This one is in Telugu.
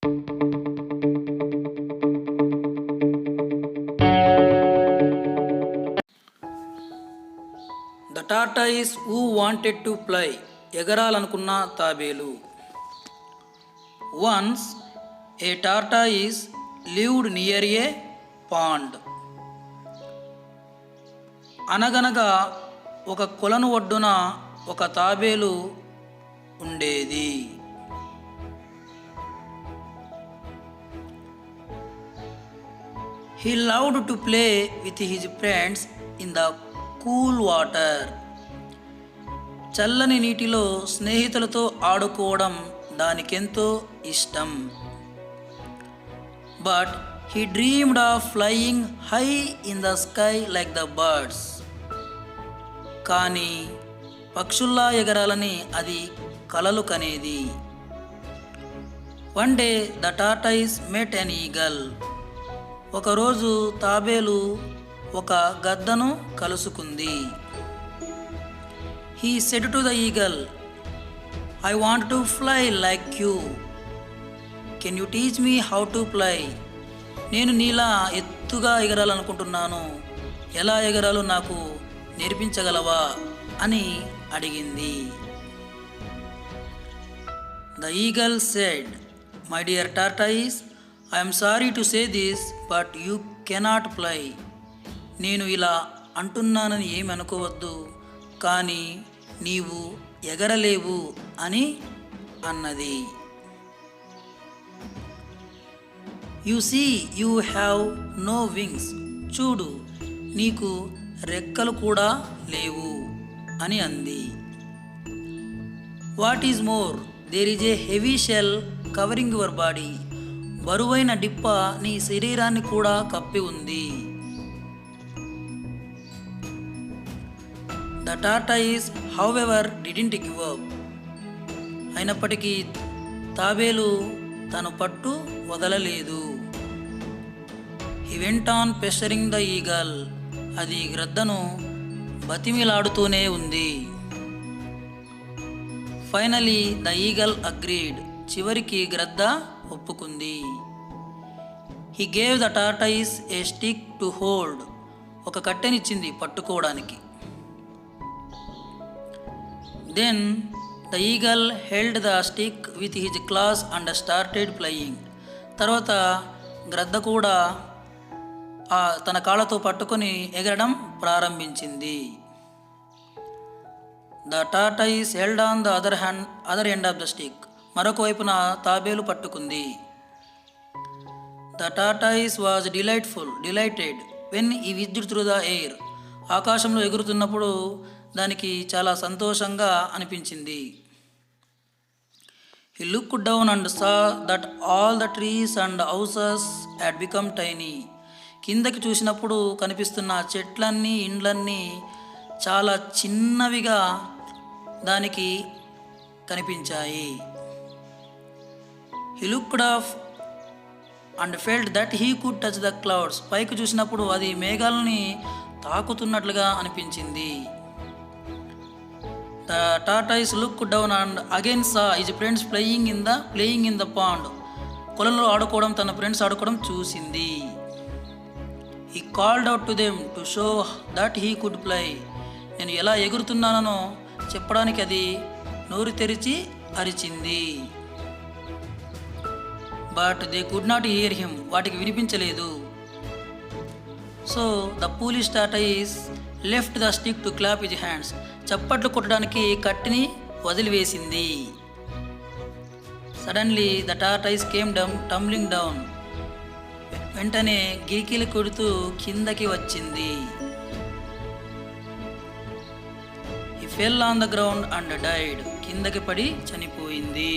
The tortoise who wanted to fly. ఎగరాలనుకున్న తాబేలు. Once a tortoise lived near a pond. అనగనగా ఒక కొలను ఒడ్డున ఒక తాబేలు ఉండేది. He loved to play with his friends in the cool water. చల్లని నీటిలో స్నేహితులతో ఆడుకోవడం దానికెంతో ఇష్టం. But he dreamed of flying high in the sky like the birds. కానీ పక్షుల్లా ఎగరాలని అది కలలు కనేది. One day the tortoise met an eagle. ఒకరోజు తాబేలు ఒక గద్దను కలుసుకుంది. He said to the eagle, I want to fly like you. Can you teach me how to fly? నేను నీలా ఎత్తుగా ఎగరాలనుకుంటున్నాను. ఎలా ఎగరాలో నాకు నేర్పించగలవా అని అడిగింది. The eagle said, My dear tortoise, I am sorry to say this, but you cannot fly. నేను ఇలా అంటున్నానని ఏమి అనుకోవద్దు, కానీ నీవు ఎగరలేవు అని అన్నది. You see, you have no wings. చూడు, నీకు రెక్కలు కూడా లేవు అని అంది. What is more, there is a heavy shell covering your body. బరువైన డిప్ప నీ శరీరాన్ని కూడా కప్పి ఉంది. The tortoise, however, didn't give up. అయినప్పటికీ తాబేలు తన పట్టు వదలలేదు. He went on pestering the eagle. అది గ్రద్దను బతిమిలాడుతూనే ఉంది. Finally, the eagle agreed. చివరికి గ్రద్ద ఒప్పుకుంది. He gave the tortoise a stick to hold. ఒక కట్టెనిచ్చింది పట్టుకోవడానికి. Then the eagle held the stick with his claws and started flying. తర్వాత గ్రద్ద కూడా తన కాళ్ళతో పట్టుకొని ఎగరడం ప్రారంభించింది. The tortoise held on the other end of the stick. మరొక వైపున తాబేలు పట్టుకుంది. The tortoise was delighted when he whizzed through the air. ఆకాశంలో ఎగురుతున్నప్పుడు దానికి చాలా సంతోషంగా అనిపించింది. He looked down and saw that all the trees and houses had become tiny. కిందకి చూసినప్పుడు కనిపిస్తున్న చెట్లన్నీ ఇండ్లన్నీ చాలా చిన్నవిగా దానికి కనిపించాయి. He looked up and felt that he could touch the clouds. పైకి చూసినప్పుడు అది మేఘాలని తాకుతున్నట్లుగా అనిపించింది. The tortoise looked down and again saw his friends playing in the pond. కొలంలో ఆడుకోవడం, తన ఫ్రెండ్స్ ఆడుకోవడం చూసింది. He called out to them to show that he could fly. నేను ఎలా ఎగురుతున్నానో చెప్పడానికి అది నోరు తెరిచి అరిచింది. But they could not hear him. వాటికి వినిపించలేదు. So the foolish tortoise left the stick to clap his hands. చప్పట్లు కొట్టడానికి కట్టిని వదిలివేసింది. Suddenly the tortoise came tumbling down. వెంటనే గిరికీలు కొడుతూ కిందకి వచ్చింది. He fell on the ground and died. కిందకి పడి చనిపోయింది.